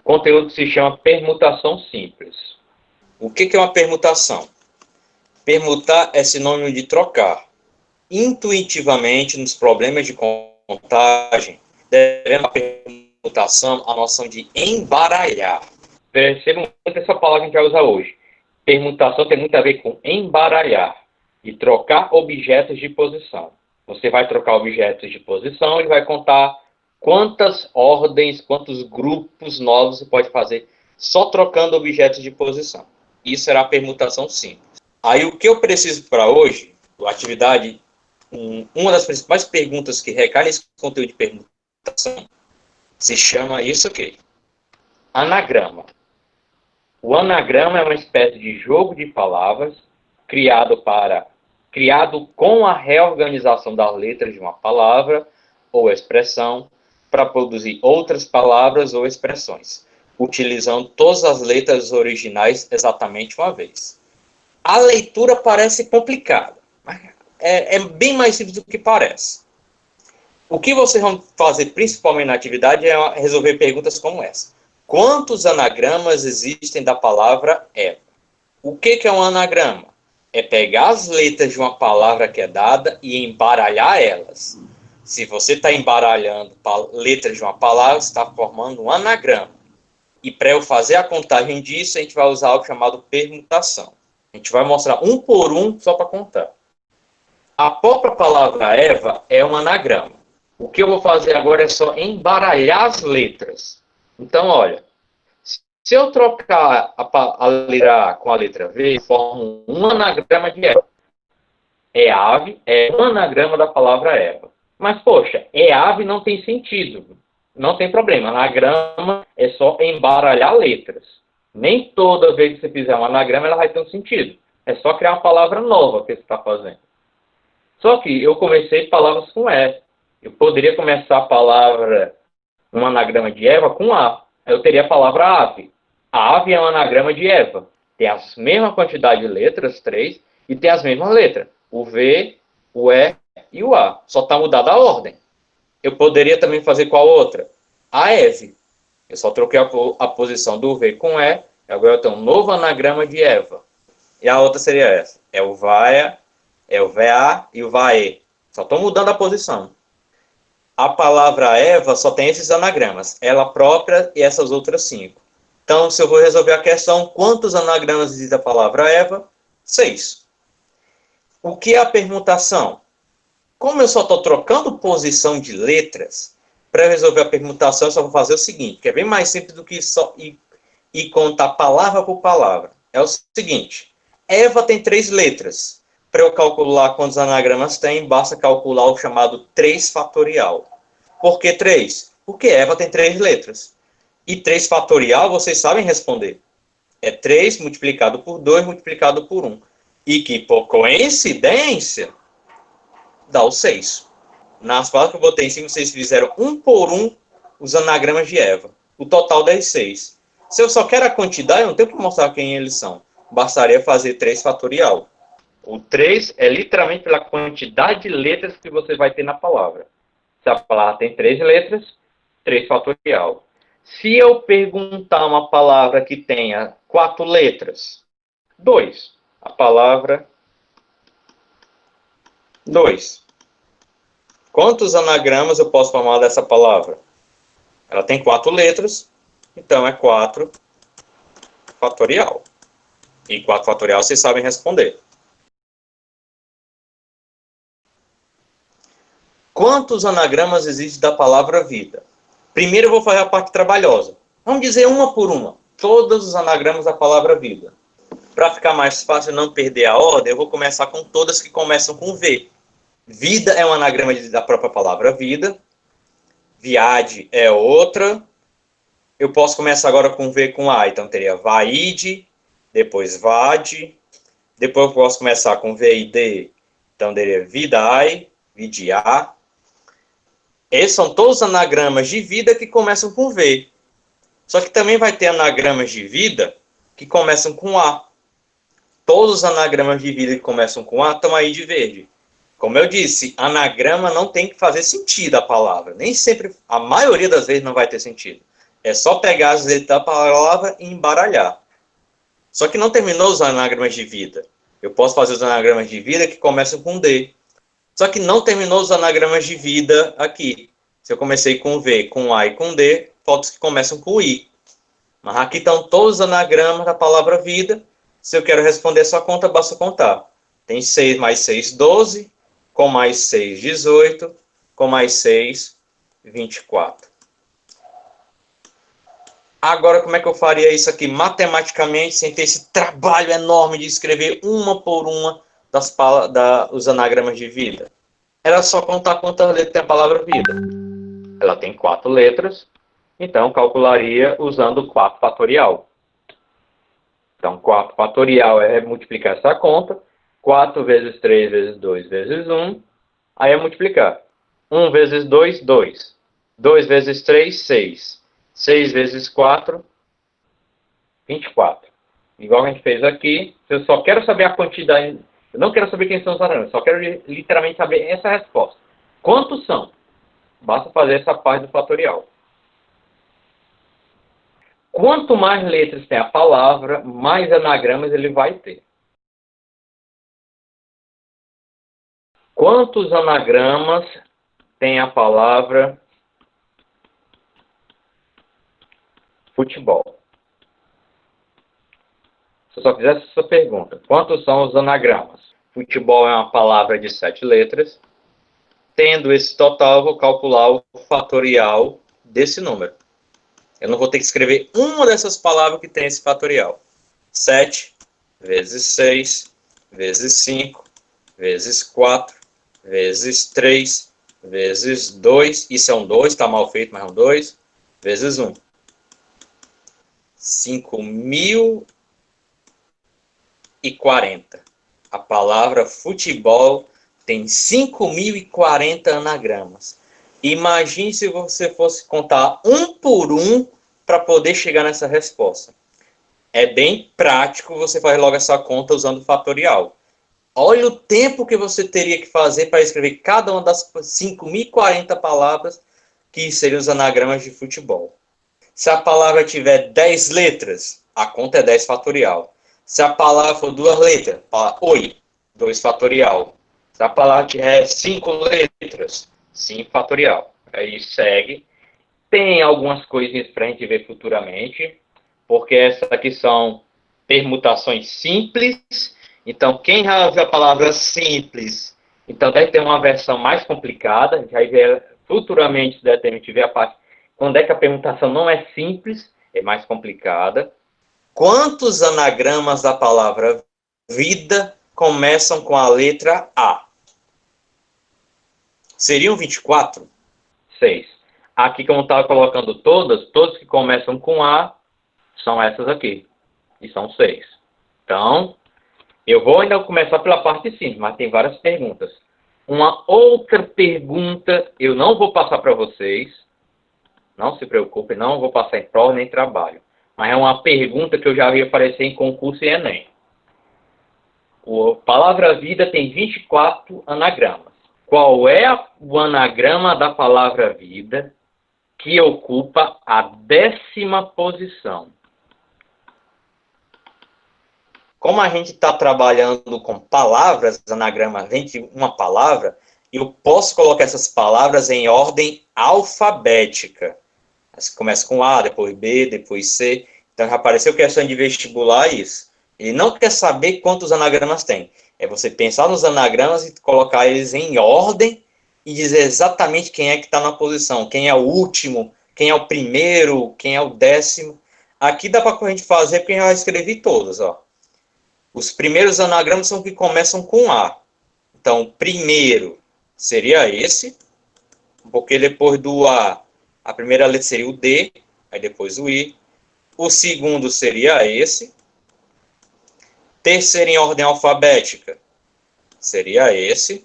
conteúdo que se chama permutação simples. O que é uma permutação? Permutar é sinônimo de trocar. Intuitivamente, nos problemas de contagem, devemos a permutação a noção de embaralhar. Percebam muito essa palavra que a gente vai usar hoje. Permutação tem muito a ver com embaralhar e trocar objetos de posição. Você vai trocar objetos de posição e vai contar quantas ordens, quantos grupos novos você pode fazer só trocando objetos de posição. Isso será a permutação simples. Aí o que eu preciso para hoje, a atividade, uma das principais perguntas que recai nesse conteúdo de permutação, se chama isso aqui: anagrama. O anagrama é uma espécie de jogo de palavras criado com a reorganização das letras de uma palavra ou expressão para produzir outras palavras ou expressões, utilizando todas as letras originais exatamente uma vez. A leitura parece complicada, mas é bem mais simples do que parece. O que vocês vão fazer principalmente na atividade é resolver perguntas como essa. Quantos anagramas existem da palavra Eva? O que é um anagrama? É pegar as letras de uma palavra que é dada e embaralhar elas. Se você está embaralhando letras de uma palavra, você está formando um anagrama. E para eu fazer a contagem disso, a gente vai usar algo chamado permutação. A gente vai mostrar um por um só para contar. A própria palavra Eva é um anagrama. O que eu vou fazer agora é só embaralhar as letras. Então, olha, se eu trocar a letra A com a letra V, eu formo um anagrama de Eva. É ave, é um anagrama da palavra Eva. Mas, poxa, é ave não tem sentido. Não tem problema. Anagrama é só embaralhar letras. Nem toda vez que você fizer um anagrama, ela vai ter um sentido. É só criar uma palavra nova que você está fazendo. Só que eu comecei palavras com E. Eu poderia começar a palavra, um anagrama de Eva, com A. Eu teria a palavra ave. A ave é um anagrama de Eva. Tem a mesma quantidade de letras, 3, e tem as mesmas letras. O V, o E e o A. Só está mudada a ordem. Eu poderia também fazer qual outra? A Eve. Eu só troquei a posição do V com E. Agora eu tenho um novo anagrama de Eva. E a outra seria essa. É o Vaia, é o VA e o VAE. Só estou mudando a posição. A palavra Eva só tem esses anagramas. Ela própria e essas outras 5. Então, se eu vou resolver a questão, quantos anagramas existe a palavra Eva? 6. O que é a permutação? Como eu só estou trocando posição de letras, para resolver a permutação, eu só vou fazer o seguinte, que é bem mais simples do que só ir contar palavra por palavra. É o seguinte, Eva tem 3 letras. Para eu calcular quantos anagramas tem, basta calcular o chamado 3 fatorial. Por que 3? Porque Eva tem 3 letras. E 3 fatorial, vocês sabem responder. É 3 multiplicado por 2 multiplicado por 1. E que, por coincidência, dá o 6. Nas palavras que eu botei em cima, vocês fizeram um por um os anagramas de Eva. O total dá 6. Se eu só quero a quantidade, eu não tenho que mostrar quem eles são. Bastaria fazer 3 fatorial. O 3 é literalmente pela quantidade de letras que você vai ter na palavra. Se a palavra tem 3 letras, 3 fatorial. Se eu perguntar uma palavra que tenha 4 letras, 2. A palavra 2. Quantos anagramas eu posso formar dessa palavra? Ela tem 4 letras, então é 4 fatorial. E 4 fatorial vocês sabem responder. Quantos anagramas existem da palavra vida? Primeiro eu vou fazer a parte trabalhosa. Vamos dizer uma por uma. Todos os anagramas da palavra vida. Para ficar mais fácil não perder a ordem, eu vou começar com todas que começam com V. Vida é um anagrama da própria palavra vida. Viade é outra. Eu posso começar agora com V com A. Então teria vaide, depois vade. Depois eu posso começar com V e D. Então teria vidai, vidiar. Esses são todos os anagramas de vida que começam com V. Só que também vai ter anagramas de vida que começam com A. Todos os anagramas de vida que começam com A estão aí de verde. Como eu disse, anagrama não tem que fazer sentido a palavra. Nem sempre, a maioria das vezes não vai ter sentido. É só pegar as letras da palavra e embaralhar. Só que não terminou os anagramas de vida. Eu posso fazer os anagramas de vida que começam com D. Só que não terminou os anagramas de vida aqui. Se eu comecei com V, com A e com D, falta os que começam com I. Mas aqui estão todos os anagramas da palavra vida. Se eu quero responder essa conta, basta contar. Tem 6 mais 6, 12. Com mais 6, 18. Com mais 6, 24. Agora, como é que eu faria isso aqui matematicamente, sem ter esse trabalho enorme de escrever uma por uma os anagramas de vida? Era só contar quantas letras tem a palavra vida. Ela tem 4 letras, então calcularia usando 4 fatorial. Então, 4 fatorial é multiplicar essa conta. 4 vezes 3 vezes 2 vezes 1. Aí é multiplicar. 1 vezes 2, 2. 2 vezes 3, 6. 6 vezes 4, 24. Igual a gente fez aqui. Eu só quero saber a quantidade. Eu não quero saber quem são os anagramas. Só quero literalmente saber essa resposta. Quantos são? Basta fazer essa parte do fatorial. Quanto mais letras tem a palavra, mais anagramas ele vai ter. Quantos anagramas tem a palavra futebol? Se eu só fizesse essa pergunta, quantos são os anagramas? Futebol é uma palavra de 7 letras. Tendo esse total, vou calcular o fatorial desse número. Eu não vou ter que escrever uma dessas palavras que tem esse fatorial. 7 vezes 6 vezes 5 vezes 4 vezes 3 vezes 2. Isso é um 2, está mal feito, mas é um 2. Vezes 1. 5.040. A palavra futebol tem 5.040 anagramas. Imagine se você fosse contar um por um para poder chegar nessa resposta. É bem prático você fazer logo essa conta usando o fatorial. Olha o tempo que você teria que fazer para escrever cada uma das 5.040 palavras que seriam os anagramas de futebol. Se a palavra tiver 10 letras, a conta é 10 fatorial. Se a palavra for 2 letras, oi, 2 fatorial. Se a palavra tiver 5 letras, 5 fatorial. Aí segue. Tem algumas coisinhas para a gente ver futuramente, porque essas aqui são permutações simples. Então, quem já ouviu a palavra simples, então deve ter uma versão mais complicada. Já futuramente deve a gente ver a parte quando é que a permutação não é simples, é mais complicada. Quantos anagramas da palavra vida começam com a letra A? Seriam 24? 6. Aqui, como eu estava colocando todos que começam com A, são essas aqui. E são 6. Então, eu vou ainda começar pela parte simples, mas tem várias perguntas. Uma outra pergunta eu não vou passar para vocês. Não se preocupem, não vou passar em prova nem trabalho. Mas é uma pergunta que eu já vi aparecer em concurso e Enem. A palavra vida tem 24 anagramas. Qual é o anagrama da palavra vida que ocupa a 10ª posição? Como a gente está trabalhando com palavras, anagrama vem de uma palavra, eu posso colocar essas palavras em ordem alfabética. Começa com A, depois B, depois C. Então, já apareceu questão de vestibular isso. Ele não quer saber quantos anagramas tem. É você pensar nos anagramas e colocar eles em ordem e dizer exatamente quem é que está na posição. Quem é o último, quem é o primeiro, quem é o 10º. Aqui dá para a gente fazer porque eu já escrevi todos. Ó. Os primeiros anagramas são que começam com A. Então, o primeiro seria esse, porque depois do A primeira letra seria o D, aí depois o I. O segundo seria esse. Terceiro em ordem alfabética seria esse.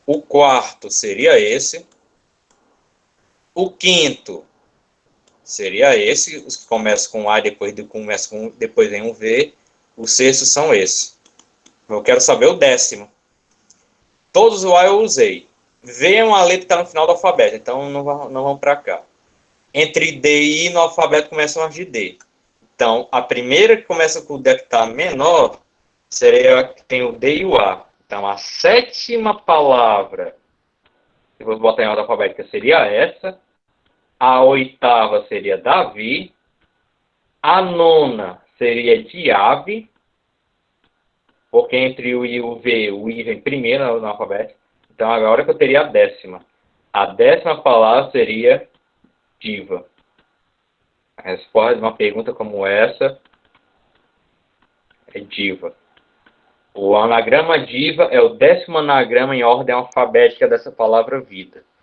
O quarto seria esse. O quinto seria esse, os que começam com A, depois vem um V. Os sextos são esses. Eu quero saber o 10º. Todos os A eu usei. V é uma letra que está no final do alfabeto, então não vamos para cá. Entre D e I no alfabeto começam as de D. Então, a primeira que começa com o D que está menor seria a que tem o D e o A. Então, a sétima palavra, se você botar em ordem alfabética, seria essa. A oitava seria Davi. A nona seria Diave, porque entre o I e o V, o I vem primeiro no alfabeto. Então, agora que eu teria a décima. A décima palavra seria diva. A resposta de uma pergunta como essa é diva. O anagrama diva é o 10º anagrama em ordem alfabética dessa palavra vida.